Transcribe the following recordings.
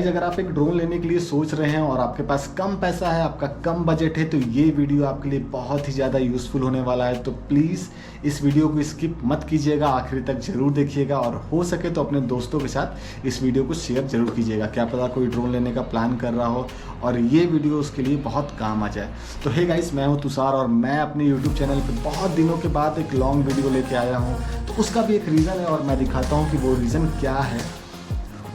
Guys अगर आप एक ड्रोन लेने के लिए सोच रहे हैं और आपके पास कम पैसा है, आपका कम बजट है, तो ये वीडियो आपके लिए बहुत ही ज़्यादा यूज़फुल होने वाला है। तो प्लीज़ इस वीडियो को स्किप मत कीजिएगा, आखिरी तक ज़रूर देखिएगा और हो सके तो अपने दोस्तों के साथ इस वीडियो को शेयर ज़रूर कीजिएगा। क्या पता कोई ड्रोन लेने का प्लान कर रहा हो और ये वीडियो उसके लिए बहुत काम आ जाए। तो हे गाइस, मैं हूँ तुषार और मैं अपने यूट्यूब चैनल पर बहुत दिनों के बाद एक लॉन्ग वीडियो लेके आया हूँ। तो उसका भी एक रीज़न है और मैं दिखाता हूँ कि वो रीज़न क्या है।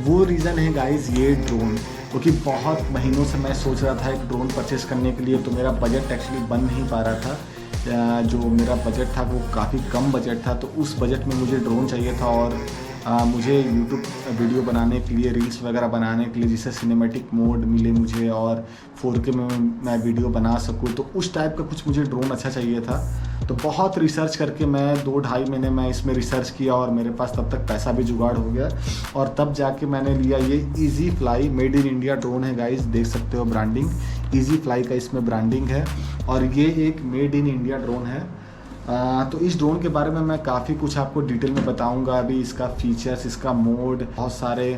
वो रीज़न है गाइस ये ड्रोन, क्योंकि बहुत महीनों से मैं सोच रहा था एक ड्रोन परचेस करने के लिए। तो मेरा बजट एक्चुअली बन नहीं पा रहा था। जो मेरा बजट था वो काफ़ी कम बजट था, तो उस बजट में मुझे ड्रोन चाहिए था और मुझे यूट्यूब वीडियो बनाने के लिए, रील्स वगैरह बनाने के लिए जिससे सिनेमैटिक मोड मिले मुझे और 4K में मैं वीडियो बना सकूँ, तो उस टाइप का कुछ मुझे ड्रोन अच्छा चाहिए था। तो बहुत रिसर्च करके मैं 2-2.5 महीने मैं इसमें रिसर्च किया और मेरे पास तब तक पैसा भी जुगाड़ हो गया और तब जाके मैंने लिया ये easy fly made in India drone है गाइस। देख सकते हो ब्रांडिंग इजी फ्लाई का इसमें ब्रांडिंग है और ये एक मेड इन इंडिया ड्रोन है। तो इस ड्रोन के बारे में मैं काफ़ी कुछ आपको डिटेल में बताऊंगा। अभी इसका फीचर्स, इसका मोड, बहुत सारे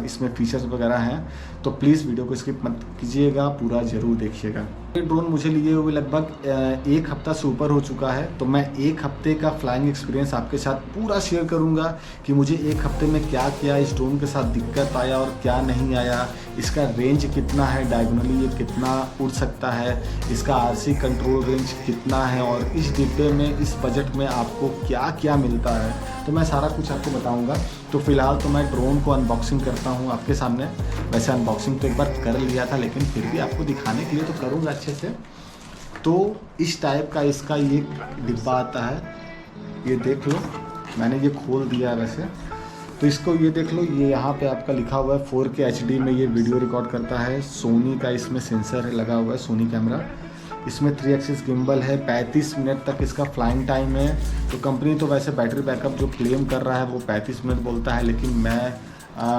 इसमें फीचर्स वगैरह हैं, तो प्लीज़ वीडियो को स्किप मत कीजिएगा, पूरा ज़रूर देखिएगा। ये ड्रोन मुझे लिए हुए लगभग 1 हफ्ता से ऊपर हो चुका है। तो मैं 1 हफ्ते का फ्लाइंग एक्सपीरियंस आपके साथ पूरा शेयर करूंगा कि मुझे 1 हफ्ते में क्या क्या इस ड्रोन के साथ दिक्कत आया और क्या नहीं आया, इसका रेंज कितना है, डायगोनली ये कितना उड़ सकता है, इसका RC कंट्रोल रेंज कितना है और इस डिब्बे में, इस बजट में आपको क्या क्या मिलता है। तो मैं सारा कुछ आपको बताऊंगा। तो फिलहाल तो मैं ड्रोन को अनबॉक्सिंग करता हूं आपके सामने। वैसे अनबॉक्सिंग तो एक बार कर लिया था, लेकिन फिर भी आपको दिखाने के लिए तो करूंगा अच्छे से। तो इस टाइप का इसका ये डिब्बा आता है, ये देख लो, मैंने ये खोल दिया है वैसे। तो इसको ये देख लो, ये यहाँ पे आपका लिखा हुआ है 4K HD में ये वीडियो रिकॉर्ड करता है। सोनी का इसमें सेंसर है, लगा हुआ है सोनी कैमरा। इसमें 3 एक्सिस गिम्बल है, 35 मिनट तक इसका फ्लाइंग टाइम है। तो कंपनी तो वैसे बैटरी बैकअप जो क्लेम कर रहा है वो 35 मिनट बोलता है, लेकिन मैं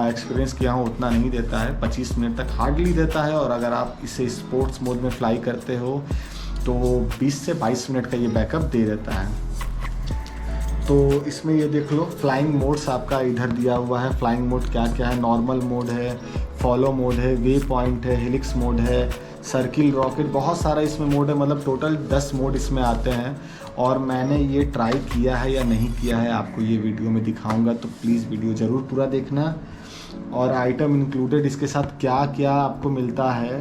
एक्सपीरियंस किया हूँ उतना नहीं देता है, 25 मिनट तक हार्डली देता है। और अगर आप इसे स्पोर्ट्स मोड में फ्लाई करते हो तो 20 से 22 मिनट का ये बैकअप दे देता है। तो इसमें ये देख लो फ्लाइंग मोड्स आपका इधर दिया हुआ है। फ्लाइंग मोड क्या क्या है, नॉर्मल मोड है, फॉलो मोड है, वे पॉइंट है, हेलिक्स मोड है, सर्किल, रॉकेट, बहुत सारा इसमें मोड है। मतलब टोटल 10 मोड इसमें आते हैं और मैंने ये ट्राई किया है या नहीं किया है आपको ये वीडियो में दिखाऊंगा। तो प्लीज़ वीडियो ज़रूर पूरा देखना। और आइटम इंक्लूडेड इसके साथ क्या क्या आपको मिलता है,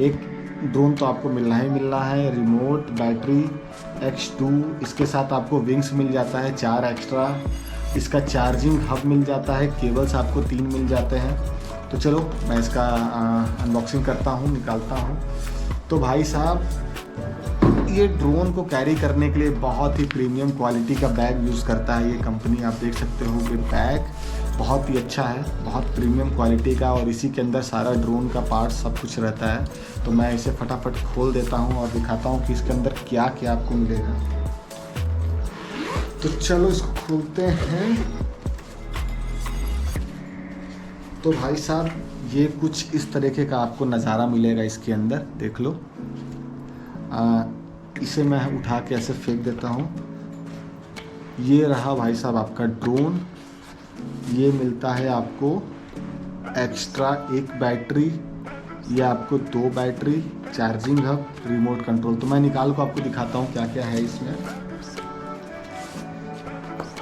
एक ड्रोन तो आपको मिलना ही मिलना है, रिमोट, बैटरी, X2, इसके साथ आपको विंग्स मिल जाता है 4 एक्स्ट्रा, इसका चार्जिंग हब मिल जाता है, केबल्स आपको 3 मिल जाते हैं। तो चलो मैं इसका अनबॉक्सिंग करता हूँ, निकालता हूँ। तो भाई साहब, ये ड्रोन को कैरी करने के लिए बहुत ही प्रीमियम क्वालिटी का बैग यूज़ करता है ये कंपनी। आप देख सकते हो कि बैग बहुत ही अच्छा है, बहुत प्रीमियम क्वालिटी का, और इसी के अंदर सारा ड्रोन का पार्ट सब कुछ रहता है। तो मैं इसे फटाफट खोल देता हूँ और दिखाता हूँ कि इसके अंदर क्या क्या आपको मिलेगा। तो चलो इसको खोलते हैं। तो भाई साहब, ये कुछ इस तरीके का आपको नज़ारा मिलेगा इसके अंदर, देख लो। इसे मैं उठा के ऐसे फेंक देता हूँ। ये रहा भाई साहब आपका ड्रोन। ये मिलता है आपको एक्स्ट्रा 1 बैटरी, ये आपको 2 battery, charging hub, remote control. तो मैं निकाल को आपको दिखाता हूँ क्या क्या है इसमें।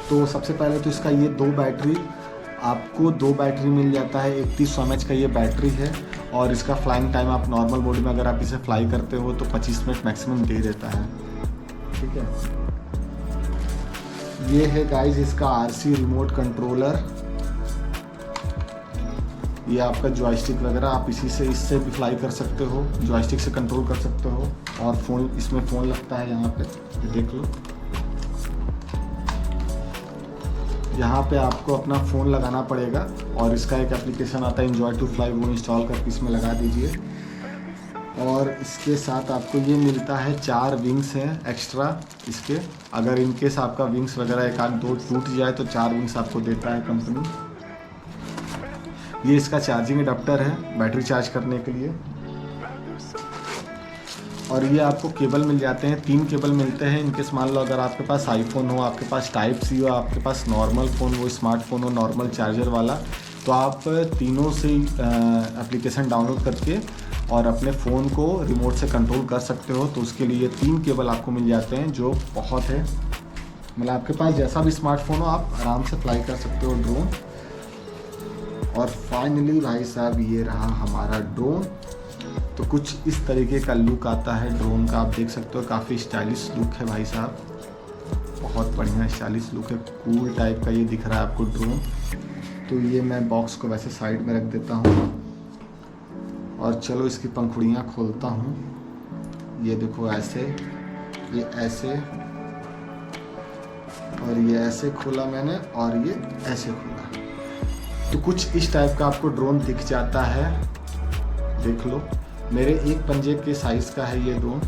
तो सबसे पहले तो इसका ये 2 बैटरी, आपको 2 बैटरी मिल जाता है। 3100 mAh का ये बैटरी है और इसका फ्लाइंग टाइम आप नॉर्मल मोड में अगर आप इसे फ्लाई करते हो तो 25 मिनट मैक्सिमम दे देता है, ठीक है। ये है गाइस इसका RC रिमोट कंट्रोलर। ये आपका जॉयस्टिक वगैरह आप इससे भी फ्लाई कर सकते हो, जॉयस्टिक से कंट्रोल कर सकते हो। और फ़ोन, इसमें फ़ोन लगता है यहाँ पे, देख लो। यहाँ पे आपको अपना फ़ोन लगाना पड़ेगा और इसका एक एप्लीकेशन आता है एंजॉय टू फ्लाई, वो इंस्टॉल करके इसमें लगा दीजिए। और इसके साथ आपको ये मिलता है 4 विंग्स हैं एक्स्ट्रा इसके। अगर इनकेस आपका विंग्स वगैरह 1-2 टूट जाए तो 4 विंग्स आपको देता है कंपनी। ये इसका चार्जिंग अडेप्टर है बैटरी चार्ज करने के लिए। और ये आपको केबल मिल जाते हैं, 3 केबल मिलते हैं। इनकेस मान लो अगर आपके पास आईफोन हो, आपके पास टाइप सी हो, आपके पास नॉर्मल फ़ोन हो, स्मार्टफोन हो, नॉर्मल चार्जर वाला, तो आप तीनों से एप्लीकेशन डाउनलोड करके और अपने फ़ोन को रिमोट से कंट्रोल कर सकते हो। तो उसके लिए 3 केबल आपको मिल जाते हैं, जो बहुत है। मतलब आपके पास जैसा भी स्मार्टफोन हो आप आराम से फ्लाई कर सकते हो ड्रोन। और फाइनली भाई साहब ये रहा हमारा ड्रोन। तो कुछ इस तरीके का लुक आता है ड्रोन का, आप देख सकते हो। काफ़ी स्टाइलिश लुक है भाई साहब, बहुत बढ़िया स्टाइलिश लुक है, कूल टाइप का ये दिख रहा है आपको ड्रोन। तो ये मैं बॉक्स को वैसे साइड में रख देता हूँ और चलो इसकी पंखुड़ियाँ खोलता हूँ। ये देखो ऐसे, ये ऐसे, और ये ऐसे खोला मैंने, और ये ऐसे खोला। तो कुछ इस टाइप का आपको ड्रोन दिख जाता है, देख लो। मेरे एक पंजे के साइज़ का है ये ड्रोन।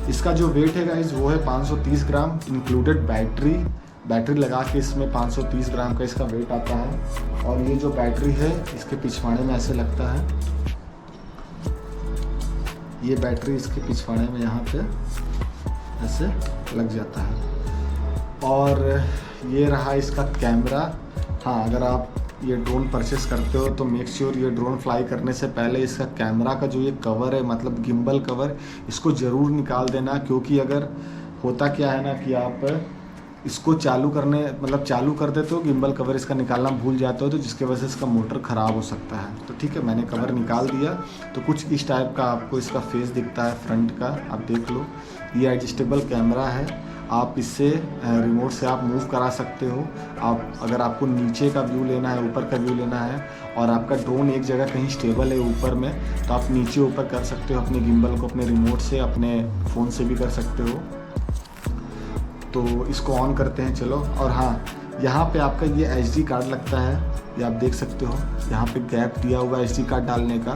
इसका जो वेट है गाइस वो है 530 ग्राम इंक्लूडेड बैटरी लगा के इसमें 530 ग्राम का इसका वेट आता है। और ये जो बैटरी है इसके पिछवाड़े में ऐसे लगता है, ये बैटरी इसके पिछवाड़े में यहाँ पे ऐसे लग जाता है। और ये रहा इसका कैमरा। हाँ, अगर आप ये ड्रोन परचेस करते हो तो मेक श्योर ये ड्रोन फ्लाई करने से पहले इसका कैमरा का जो ये कवर है, मतलब गिम्बल कवर, इसको ज़रूर निकाल देना। क्योंकि अगर होता क्या है ना कि आप इसको चालू कर देते हो, गिम्बल कवर इसका निकालना भूल जाते हो, तो जिसके वजह से इसका मोटर ख़राब हो सकता है। तो ठीक है, मैंने कवर निकाल दिया। तो कुछ इस टाइप का आपको इसका फेस दिखता है फ्रंट का, आप देख लो। ये एडजस्टेबल कैमरा है, आप इससे रिमोट से आप मूव करा सकते हो। आप अगर आपको नीचे का व्यू लेना है, ऊपर का व्यू लेना है, और आपका ड्रोन एक जगह कहीं स्टेबल है ऊपर में, तो आप नीचे ऊपर कर सकते हो अपने गिम्बल को, अपने रिमोट से, अपने फ़ोन से भी कर सकते हो। तो इसको ऑन करते हैं चलो। और हाँ, यहाँ पे आपका ये SD कार्ड लगता है, ये आप देख सकते हो। यहाँ पे गैप दिया हुआ है SD कार्ड डालने का।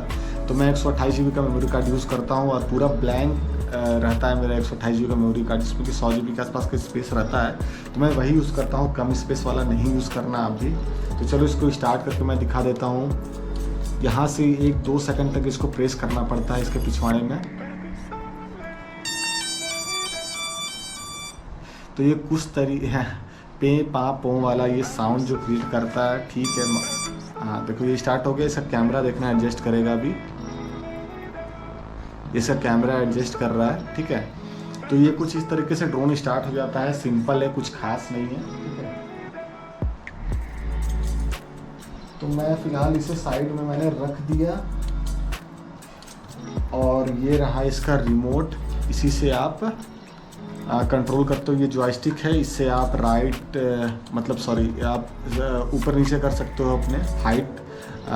तो मैं 128 GB का मेमोरी कार्ड यूज़ करता हूँ, और पूरा ब्लैंक रहता है मेरा 128 GB का मेमोरी कार्ड, जिसमें कि 100 GB के आसपास का स्पेस रहता है। तो मैं वही यूज़ करता हूँ, कम स्पेस वाला नहीं यूज़ करना आप भी। तो चलो इसको स्टार्ट करके मैं दिखा देता हूँ। यहाँ से 1-2 सेकंड तक इसको प्रेस करना पड़ता है इसके पिछवाड़े में। तो ये कुछ तरीके पे पा पो वाला ये साउंड जो क्रिएट करता है, ठीक है। हाँ देखो ये स्टार्ट हो गया। इसका कैमरा देखना एडजस्ट करेगा अभी, इसका कैमरा एडजस्ट कर रहा है, ठीक है। तो ये कुछ इस तरीके से ड्रोन स्टार्ट हो जाता है, सिंपल है, कुछ खास नहीं है, ठीक है। तो मैं फ़िलहाल इसे साइड में मैंने रख दिया। और ये रहा इसका रिमोट, इसी से आप कंट्रोल करते हो। ये जॉयस्टिक है, इससे आप आप ऊपर नीचे कर सकते हो अपने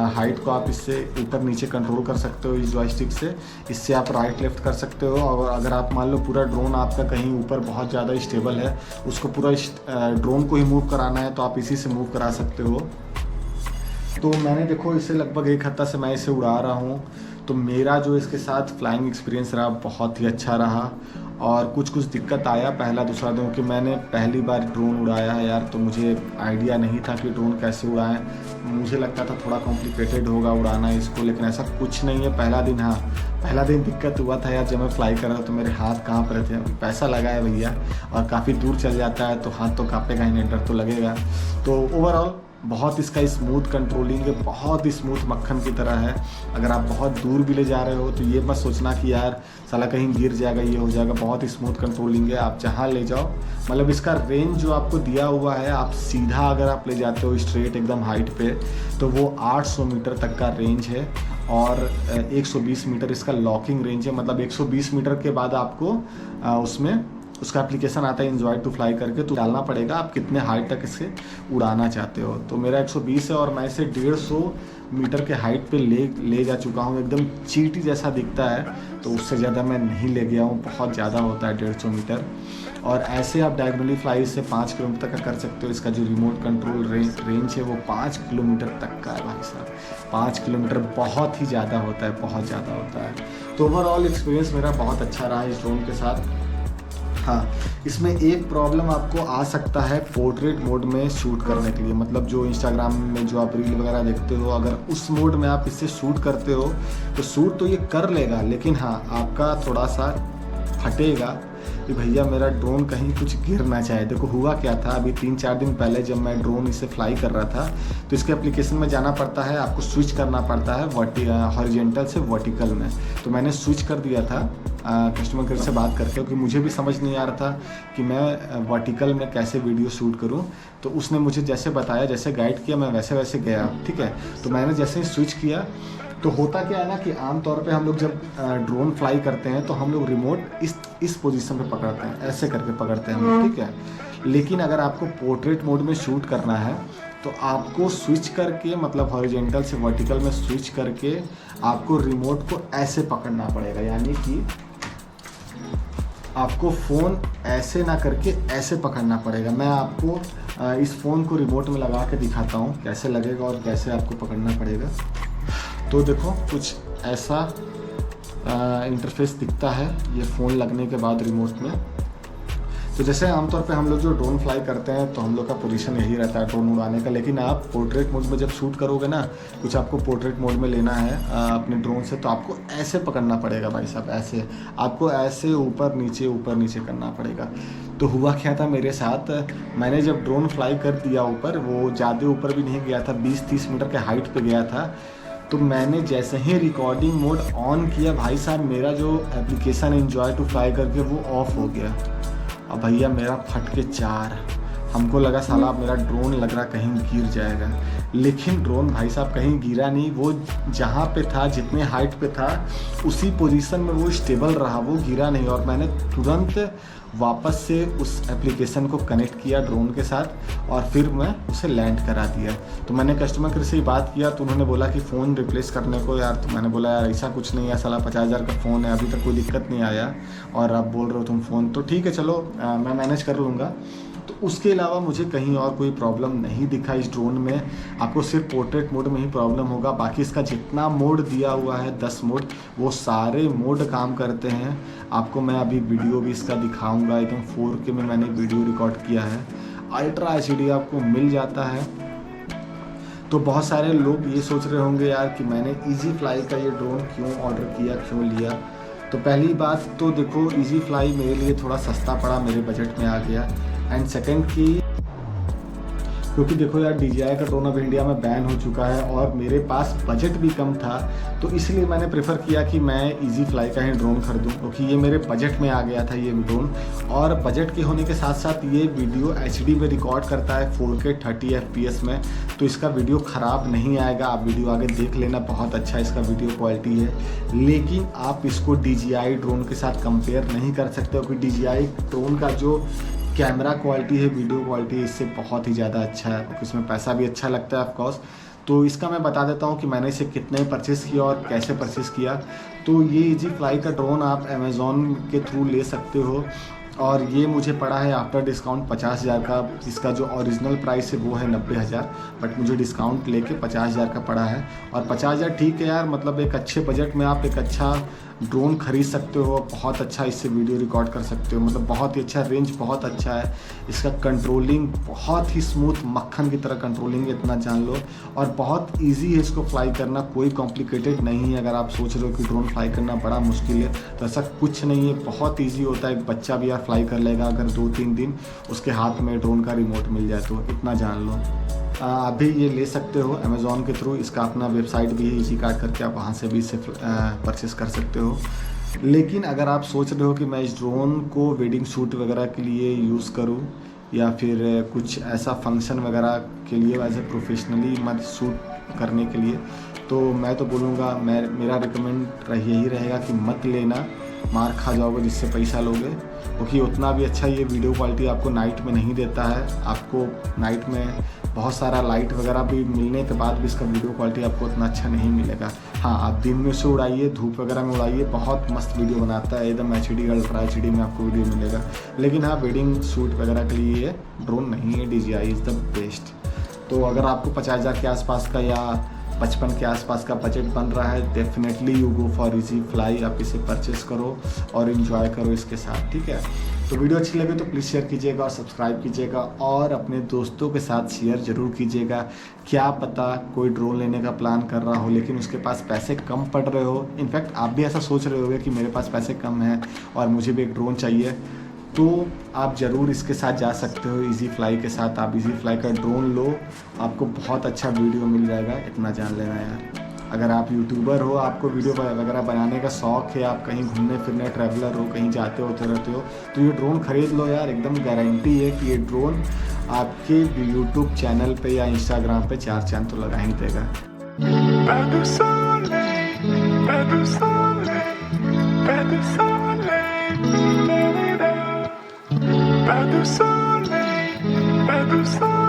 हाइट को, आप इससे ऊपर नीचे कंट्रोल कर सकते हो इस जॉयस्टिक से। इससे आप राइट लेफ्ट कर सकते हो। और अगर आप मान लो पूरा ड्रोन आपका कहीं ऊपर बहुत ज़्यादा स्टेबल है, उसको पूरा ड्रोन को ही मूव कराना है, तो आप इसी से मूव करा सकते हो। तो मैंने देखो इसे लगभग 1 हफ्ता से मैं इसे उड़ा रहा हूँ। तो मेरा जो इसके साथ फ्लाइंग एक्सपीरियंस रहा बहुत ही अच्छा रहा। और कुछ दिक्कत आया पहला दूसरा दिन, कि मैंने पहली बार ड्रोन उड़ाया है यार, तो मुझे आइडिया नहीं था कि ड्रोन कैसे उड़ाएं। मुझे लगता था थोड़ा कॉम्प्लिकेटेड होगा उड़ाना इसको, लेकिन ऐसा कुछ नहीं है। पहला दिन दिक्कत हुआ था यार, जब मैं फ्लाई कर रहा था तो मेरे हाथ काँप रहे थे। पैसा लगा है भैया, और काफ़ी दूर चल जाता है तो हाथ तो काँपेगा ही नहीं, डर तो लगेगा। तो ओवरऑल बहुत इसका स्मूथ कंट्रोलिंग है, बहुत स्मूथ मक्खन की तरह है। अगर आप बहुत दूर भी ले जा रहे हो तो ये मत सोचना कि यार साला कहीं गिर जाएगा, ये हो जाएगा। बहुत स्मूथ कंट्रोलिंग है, आप जहाँ ले जाओ। मतलब इसका रेंज जो आपको दिया हुआ है, आप सीधा अगर आप ले जाते हो स्ट्रेट एकदम हाइट पे, तो वो 800 मीटर तक का रेंज है। और 120 मीटर इसका लॉकिंग रेंज है। मतलब 120 मीटर के बाद आपको उसमें उसका एप्लीकेशन आता है एंजॉय टू फ्लाई करके, तो डालना पड़ेगा आप कितने हाइट तक इसे उड़ाना चाहते हो। तो मेरा 120 है, और मैं इसे 150 मीटर के हाइट पे ले जा चुका हूँ। एकदम चींटी जैसा दिखता है, तो उससे ज़्यादा मैं नहीं ले गया हूँ, बहुत ज़्यादा होता है 150 मीटर। और ऐसे आप डायगोनली फ्लाई से 5 किलोमीटर तक का कर सकते हो। इसका जो रिमोट कंट्रोल रेंज है वो 5 किलोमीटर तक का है भाई साहब। 5 किलोमीटर बहुत ही ज़्यादा होता है, बहुत ज़्यादा होता है। तो ओवरऑल एक्सपीरियंस मेरा बहुत अच्छा रहा इस ड्रोन के साथ। हाँ, इसमें एक प्रॉब्लम आपको आ सकता है पोर्ट्रेट मोड में शूट करने के लिए। मतलब जो इंस्टाग्राम में जो आप रील वगैरह देखते हो, अगर उस मोड में आप इससे शूट करते हो तो शूट तो ये कर लेगा, लेकिन हाँ आपका थोड़ा सा फटेगा। कि भैया मेरा ड्रोन कहीं कुछ गिर ना जाए। देखो हुआ क्या था, अभी 3-4 दिन पहले जब मैं ड्रोन इसे फ्लाई कर रहा था तो इसके एप्लीकेशन में जाना पड़ता है, आपको स्विच करना पड़ता है हॉरिजॉन्टल से वर्टिकल में। तो मैंने स्विच कर दिया था कस्टमर केयर से बात करके, क्योंकि मुझे भी समझ नहीं आ रहा था कि मैं वर्टिकल में कैसे वीडियो शूट करूं। तो उसने मुझे जैसे बताया, जैसे गाइड किया, मैं वैसे वैसे गया, ठीक है। तो मैंने जैसे ही स्विच किया तो होता क्या है ना कि आमतौर पे हम लोग जब ड्रोन फ्लाई करते हैं तो हम लोग रिमोट इस पोजीशन पे पकड़ते हैं, ऐसे करके पकड़ते हैं हम लोग, ठीक है। लेकिन अगर आपको पोर्ट्रेट मोड में शूट करना है तो आपको स्विच करके, मतलब हॉरिजॉन्टल से वर्टिकल में स्विच करके आपको रिमोट को ऐसे पकड़ना पड़ेगा, यानी कि आपको फ़ोन ऐसे ना करके ऐसे पकड़ना पड़ेगा। मैं आपको इस फ़ोन को रिमोट में लगा के दिखाता हूँ कैसे लगेगा और कैसे आपको पकड़ना पड़ेगा। तो देखो कुछ ऐसा इंटरफेस दिखता है ये फ़ोन लगने के बाद रिमोट में। तो जैसे आमतौर पे हम लोग जो ड्रोन फ्लाई करते हैं तो हम लोग का पोजीशन यही रहता है ड्रोन उड़ाने का, लेकिन आप पोर्ट्रेट मोड में जब शूट करोगे ना, कुछ आपको पोर्ट्रेट मोड में लेना है अपने ड्रोन से, तो आपको ऐसे पकड़ना पड़ेगा भाई साहब, ऐसे आपको ऐसे ऊपर नीचे करना पड़ेगा। तो हुआ क्या था मेरे साथ, मैंने जब ड्रोन फ्लाई कर दिया ऊपर, वो ज़्यादा ऊपर भी नहीं गया था, 20-30 मीटर के हाइट पर गया था। तो मैंने जैसे ही रिकॉर्डिंग मोड ऑन किया भाई साहब, मेरा जो एप्लीकेशन एंजॉय टू फ्लाई करके वो ऑफ हो गया। अब भैया मेरा फट के 4, हमको लगा साला मेरा ड्रोन लग रहा कहीं गिर जाएगा, लेकिन ड्रोन भाई साहब कहीं गिरा नहीं। वो जहाँ पे था, जितने हाइट पे था, उसी पोजीशन में वो स्टेबल रहा, वो गिरा नहीं। और मैंने तुरंत वापस से उस एप्लीकेशन को कनेक्ट किया ड्रोन के साथ और फिर मैं उसे लैंड करा दिया। तो मैंने कस्टमर केयर से ही बात किया तो उन्होंने बोला कि फ़ोन रिप्लेस करने को यार। तो मैंने बोला यार ऐसा कुछ नहीं है, साला 50,000 का फ़ोन है, अभी तक कोई दिक्कत नहीं आया और आप बोल रहे हो तुम फ़ोन, तो ठीक है चलो मैं मैनेज कर लूँगा। तो उसके अलावा मुझे कहीं और कोई प्रॉब्लम नहीं दिखा इस ड्रोन में। आपको सिर्फ पोर्ट्रेट मोड में ही प्रॉब्लम होगा, बाकी इसका जितना मोड दिया हुआ है 10 मोड, वो सारे मोड काम करते हैं। आपको मैं अभी वीडियो भी इसका दिखाऊंगा, एकदम 4K में मैंने वीडियो रिकॉर्ड किया है। अल्ट्रा HD आपको मिल जाता है। तो बहुत सारे लोग ये सोच रहे होंगे यार कि मैंने ईजी फ्लाई का ये ड्रोन क्यों ऑर्डर किया, क्यों लिया। तो पहली बात तो देखो, ईजी फ्लाई मेरे लिए थोड़ा सस्ता पड़ा, मेरे बजट में आ गया। एंड सेकंड की, क्योंकि देखो यार DJI का ड्रोन अब इंडिया में बैन हो चुका है और मेरे पास बजट भी कम था, तो इसलिए मैंने प्रेफर किया कि मैं ईजी फ्लाई का ही ड्रोन खरीदूं, क्योंकि ये मेरे बजट में आ गया था ये ड्रोन। और बजट के होने के साथ साथ ये वीडियो HD में रिकॉर्ड करता है 4K 30 FPS में, तो इसका वीडियो ख़राब नहीं आएगा। आप वीडियो आगे देख लेना, बहुत अच्छा इसका वीडियो क्वालिटी है। लेकिन आप इसको DJI ड्रोन के साथ कंपेयर नहीं कर सकते, क्योंकि DJI ड्रोन का जो कैमरा क्वालिटी है, वीडियो क्वालिटी इससे बहुत ही ज़्यादा अच्छा है, क्योंकि इसमें पैसा भी अच्छा लगता है ऑफकोर्स। तो इसका मैं बता देता हूँ कि मैंने इसे कितने परचेज़ किया और कैसे परचेज़ किया। तो ये ईजी फ्लाई का ड्रोन आप अमेज़ॉन के थ्रू ले सकते हो और ये मुझे पड़ा है आफ्टर डिस्काउंट 50,000 का। इसका जो ओरिजिनल प्राइस है वो है 90,000, बट मुझे डिस्काउंट लेके 50,000 का पड़ा है। और 50,000 ठीक है यार, मतलब एक अच्छे बजट में आप एक अच्छा ड्रोन खरीद सकते हो, बहुत अच्छा इससे वीडियो रिकॉर्ड कर सकते हो, मतलब बहुत ही अच्छा, रेंज बहुत अच्छा है। इसका कंट्रोलिंग बहुत ही स्मूथ, मक्खन की तरह कंट्रोलिंग है, इतना जान लो। और बहुत ईजी है इसको फ्लाई करना, कोई कॉम्प्लिकेटेड नहीं है। अगर आप सोच रहे हो कि ड्रोन फ्लाई करना बड़ा मुश्किल है तो ऐसा कुछ नहीं है, बहुत ईजी होता है। एक बच्चा भी यार फ्लाई कर लेगा अगर 2-3 दिन उसके हाथ में ड्रोन का रिमोट मिल जाए तो, इतना जान लो। अभी ये ले सकते हो अमेज़ॉन के थ्रू, इसका अपना वेबसाइट भी है, इजी कार्ड करके आप वहाँ से भी इसे परचेस कर सकते हो। लेकिन अगर आप सोच रहे हो कि मैं इस ड्रोन को वेडिंग शूट वगैरह के लिए यूज़ करूँ या फिर कुछ ऐसा फंक्शन वगैरह के लिए एज ए प्रोफेशनली मत शूट करने के लिए, तो मैं तो बोलूँगा, मेरा रिकमेंड यही रहेगा कि मत लेना, मार खा जाओगे जिससे पैसा लोगे, क्योंकि उतना भी अच्छा ये वीडियो क्वालिटी आपको नाइट में नहीं देता है। आपको नाइट में बहुत सारा लाइट वगैरह भी मिलने के बाद भी इसका वीडियो क्वालिटी आपको उतना अच्छा नहीं मिलेगा। हाँ, आप दिन में से उड़ाइए, धूप वगैरह में उड़ाइए, बहुत मस्त वीडियो बनाता है, एकदम HD अल्ट्रा HD में आपको वीडियो मिलेगा। लेकिन हाँ, वेडिंग शूट वगैरह के लिए ये ड्रोन नहीं है, DJI इज़ द बेस्ट। तो अगर आपको 50,000 के आसपास का या 55 के आसपास का बजट बन रहा है, definitely you go for easy fly. आप इसे परचेस करो और इन्जॉय करो इसके साथ, ठीक है। तो वीडियो अच्छी लगे तो प्लीज़ शेयर कीजिएगा और सब्सक्राइब कीजिएगा और अपने दोस्तों के साथ शेयर ज़रूर कीजिएगा। क्या पता कोई ड्रोन लेने का प्लान कर रहा हो लेकिन उसके पास पैसे कम पड़ रहे हो, इनफैक्ट आप भी ऐसा सोच रहे होगे कि मेरे पास पैसे कम हैं और मुझे भी एक ड्रोन चाहिए, तो आप ज़रूर इसके साथ जा सकते हो। इजी फ्लाई के साथ आप इजी फ्लाई का ड्रोन लो, आपको बहुत अच्छा वीडियो मिल जाएगा, इतना जान लेना यार। अगर आप यूट्यूबर हो, आपको वीडियो वगैरह बनाने का शौक़ है, आप कहीं घूमने फिरने ट्रैवलर हो, कहीं जाते होते रहते हो, तो ये ड्रोन ख़रीद लो यार। एकदम गारंटी है कि ये ड्रोन आपके यूट्यूब चैनल पे या इंस्टाग्राम पे 4 चांद तो लगा ही देगा। Pas de soleil,